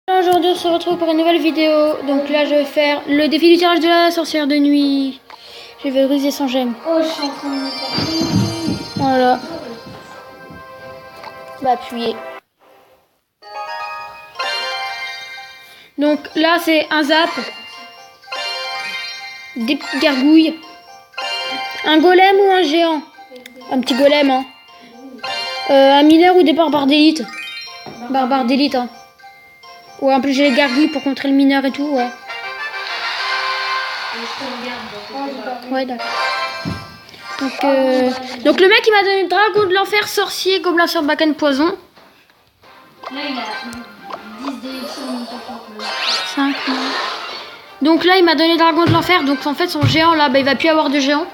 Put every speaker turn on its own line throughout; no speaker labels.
Aujourd'hui on se retrouve pour une nouvelle vidéo. Donc là je vais faire le défi du tirage de la sorcière de nuit. Je vais ruser son gemme.
Oh, je suis en train de me faire.
Voilà. On va appuyer. Donc là c'est un zap. Des petites gargouilles. Un golem ou un géant? Un petit golem hein. Un mineur ou des barbares d'élite? Barbares d'élite hein. Ouais, en plus j'ai les gargouilles pour contrer le mineur et tout, ouais. Ouais, d'accord. Donc le mec il m'a donné dragon de l'enfer, sorcier, gobelin sur bacan, poison.
Là, il a 10 d'élection.
5. Donc là il m'a donné dragon de l'enfer, donc en fait son géant là, bah, il va plus avoir de géant.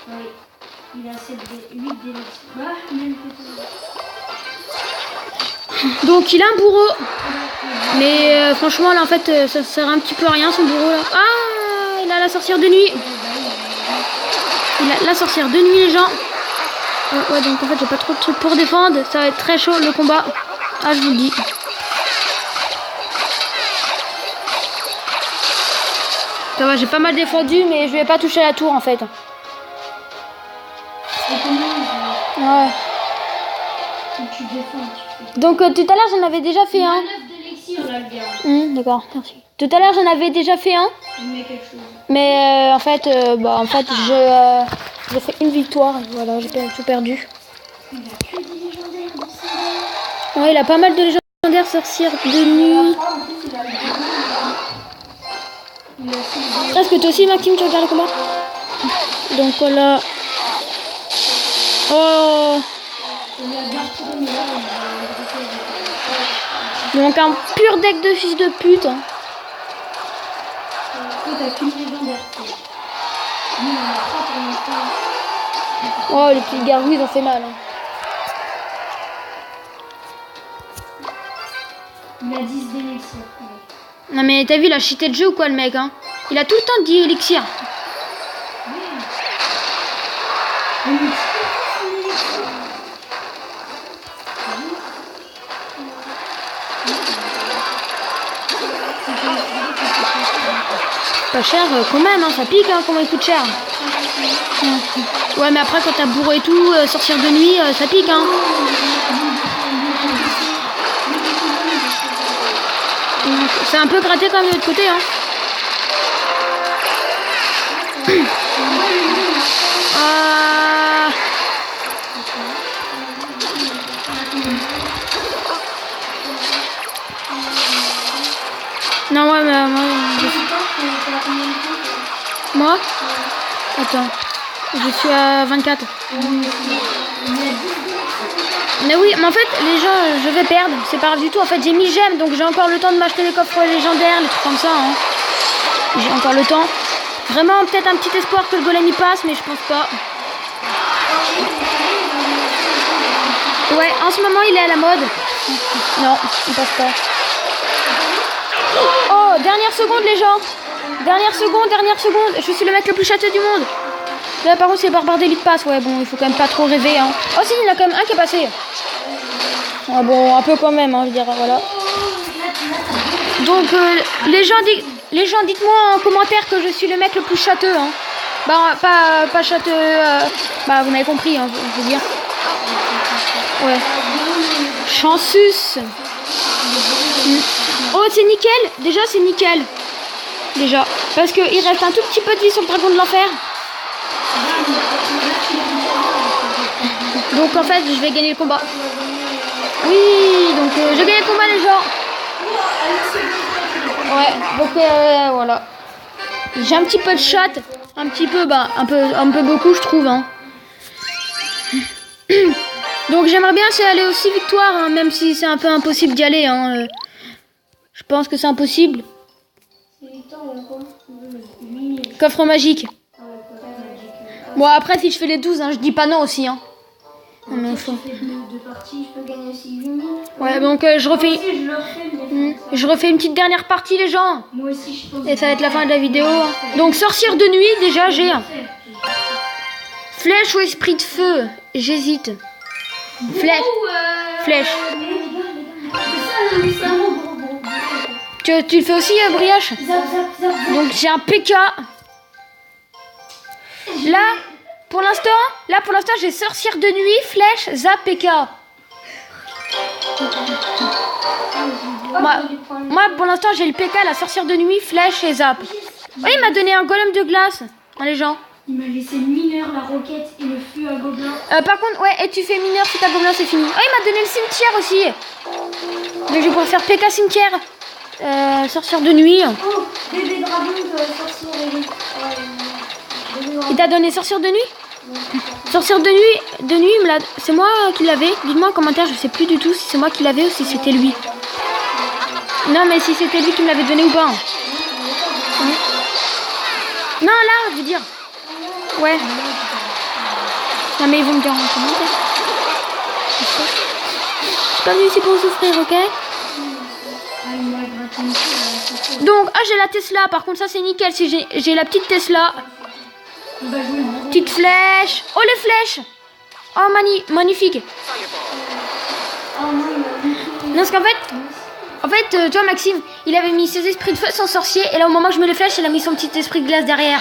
Oui. Il a 8 d'élection. Bah, même
Donc il a un bourreau. Mais franchement là en fait ça sert un petit peu à rien son bourreau là. Ah, il a la sorcière de nuit. Il a la sorcière de nuit les gens. Ouais donc en fait j'ai pas trop de trucs pour défendre. Ça va être très chaud le combat. Ah je vous le dis. Ça va, j'ai pas mal défendu mais je vais pas toucher à la tour en fait. Ouais.
tu défends.
Donc tout à l'heure j'en avais déjà fait un.
9 d'élixir là, le gars.
D'accord, merci. Tout à l'heure j'en avais déjà fait un.
Il met quelque chose.
Mais en fait j'ai fait une victoire. Et voilà, j'ai tout perdu.
Il a que des légendaires dans ça.
Ouais, il a pas mal de légendaires sorcières de nuit. Est-ce que toi aussi Maxime tu regardes le combat? Donc voilà. Oh. Donc un pur deck de fils de pute. Hein. Oh les petites gargouilles ils ont fait mal. Hein.
Il a 10 d'élixir.
Non mais t'as vu il a cheaté le jeu ou quoi le mec hein? Il a tout le temps 10 élixirs. Pas cher quand même, hein, ça pique hein, comment il coûte cher. Ouais mais après quand t'as bourreau et tout, sortir de nuit, ça pique hein. C'est un peu gratté quand même de l'autre côté hein. Non ouais mais moi attends, je suis à 24. Mais oui, mais en fait les gens je vais perdre, c'est pas grave du tout. En fait j'ai mis gemme donc j'ai encore le temps de m'acheter les coffres légendaires, les trucs comme ça hein. J'ai encore le temps. Vraiment peut-être un petit espoir que le golem y passe mais je pense pas. Ouais en ce moment il est à la mode. Non il passe pas. Oh dernière seconde les gens. Dernière seconde. Je suis le mec le plus châteux du monde. Là par contre c'est barbare d'élite passe. Ouais bon il faut quand même pas trop rêver hein. Oh si il y en a quand même un qui est passé. Ah bon un peu quand même hein, je veux dire voilà. Donc les gens dites-moi en commentaire que je suis le mec le plus châteux hein. Bah pas châteux bah vous m'avez compris hein, je veux dire. Ouais. Chansus. Oh c'est nickel. Déjà c'est nickel. Déjà. Parce qu'il reste un tout petit peu de vie sur le dragon de l'enfer. Donc en fait je vais gagner le combat. Oui donc je gagne le combat les gens. Ouais donc voilà. J'ai un petit peu de chatte. Un petit peu bah un peu beaucoup je trouve hein. Donc j'aimerais bien aller aussi victoire hein, même si c'est un peu impossible d'y aller hein. Je pense que c'est impossible. Coffre magique. Bon après si je fais les 12 hein, je dis pas non aussi hein. Non, mais faut...
deux parties, je peux gagner aussi 8 000.
Ouais donc je refais une petite dernière partie les gens.
Moi aussi je pense.
Et ça va être la fin de la vidéo. Hein. Donc sorcière de nuit déjà j'ai un. Flèche ou esprit de feu? J'hésite. Flèche.
C'est ça le
Tu le fais aussi, Brioche?
Zap, zap, zap, zap.
Donc j'ai un PK. Là, pour l'instant, j'ai sorcière de nuit, flèche, zap, PK. Moi, pour l'instant, j'ai le PK, la sorcière de nuit, flèche et zap. Oh, il m'a donné un golem de glace, hein, les gens.
Il m'a laissé le mineur, la roquette et le feu à gobelin.
Par contre, ouais, et tu fais mineur si t'as gobelin, c'est fini. Oh, il m'a donné le cimetière aussi. Donc je vais pouvoir faire PK cimetière. Sorcière de nuit.
Oh, bébé dragon de sorcière et bébé dragon.
Il t'a donné sorcière de nuit? Sorcière de nuit, c'est moi qui l'avais. Dites-moi en commentaire, je sais plus du tout si c'est moi qui l'avais ou si c'était lui. Non, mais si c'était lui qui me l'avait donné ou pas. Non, là, je veux dire. Ouais. Non, mais ils vont me dire en commentaire. Je suis pas venue ici pour souffrir, ok? Donc, ah, j'ai la Tesla. Par contre, ça, c'est nickel. Si j'ai la petite Tesla. Petite flèche. Oh, les flèches. Oh, magnifique. Non, parce qu'en fait, toi, Maxime, il avait mis ses esprits de feu, son sorcier. Et là, au moment où je mets les flèches, il a mis son petit esprit de glace derrière.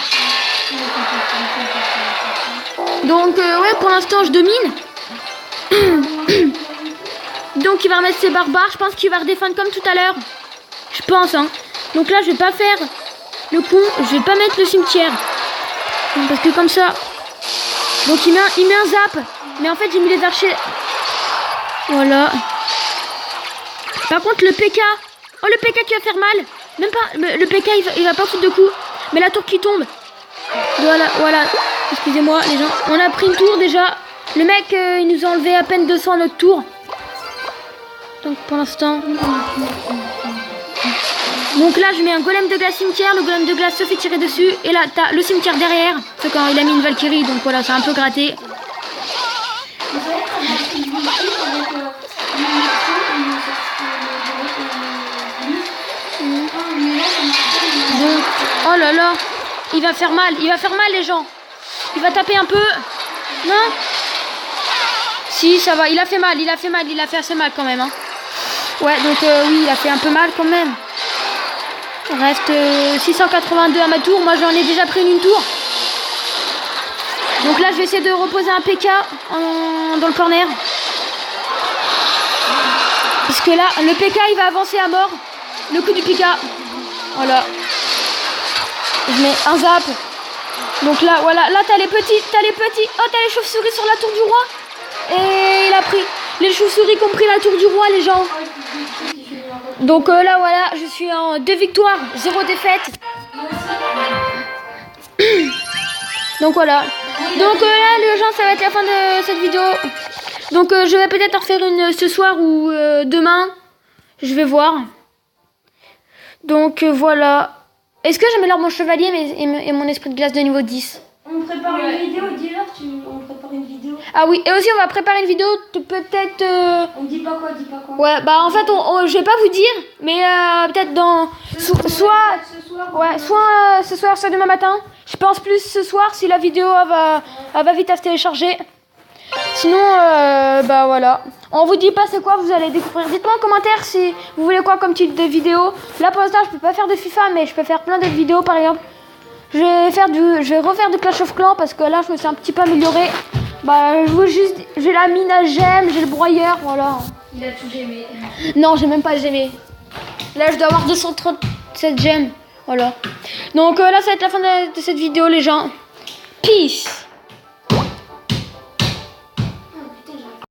Donc, ouais, pour l'instant, je domine. Donc, il va remettre ses barbares. Je pense qu'il va redéfendre comme tout à l'heure. Je pense, hein. Donc là, je vais pas faire le coup. Je vais pas mettre le cimetière. Parce que comme ça... Donc, il met un zap. Mais en fait, j'ai mis les archers... Voilà. Par contre, le PK... Oh, le PK qui va faire mal. Même pas... Le PK, il va pas foutre de coups. Mais la tour qui tombe. Voilà. Excusez-moi, les gens. On a pris une tour, déjà. Le mec, il nous a enlevé à peine 200 à notre tour. Donc, pour l'instant... Donc là, je mets un golem de glace cimetière. Le golem de glace se fait tirer dessus. Et là, t'as le cimetière derrière. C'est quand il a mis une Valkyrie. Donc voilà, c'est un peu gratté. Donc, oh là là. Il va faire mal, les gens. Il va taper un peu. Non? Si, ça va. Il a fait mal, il a fait assez mal quand même. Hein. Ouais, donc oui, il a fait un peu mal quand même. Il reste 682 à ma tour. Moi, j'en ai déjà pris une tour. Donc là, je vais essayer de reposer un PK dans le corner. Parce que là, le PK, il va avancer à mort. Le coup du PK. Voilà. Je mets un zap. Donc là, voilà. Là, t'as les petits. Oh, t'as les chauves-souris sur la tour du roi. Et il a pris. Les chauves-souris qui ont pris la tour du roi, les gens. Donc là, voilà. Je suis en 2 victoires, 0 défaite. Donc voilà. Donc là, les gens, ça va être la fin de cette vidéo. Donc je vais peut-être en refaire une ce soir ou demain. Je vais voir. Donc voilà. Est-ce que j'améliore mon chevalier et mon esprit de glace de niveau 10?
On prépare une vidéo, dis-leur, on prépare une vidéo.
Ah oui, et aussi on va préparer une vidéo peut-être...
On dit pas quoi.
Ouais, bah en fait, je vais pas vous dire, mais peut-être dans... Soit ce soir, soit demain matin. Je pense plus ce soir si la vidéo elle va vite à se télécharger. Sinon, bah voilà. On vous dit pas c'est quoi, vous allez découvrir. Dites-moi en commentaire si vous voulez quoi comme type de vidéo. Là pour l'instant, je peux pas faire de FIFA, mais je peux faire plein d'autres vidéos par exemple. Je vais refaire du Clash of Clans parce que là, je me suis un petit peu améliorée. Bah, j'ai la mine à gemmes, j'ai le broyeur, voilà.
Il a tout gémé.
Non, j'ai même pas gémé. Là, je dois avoir 237 gemmes, voilà. Donc là, ça va être la fin de cette vidéo, les gens. Peace.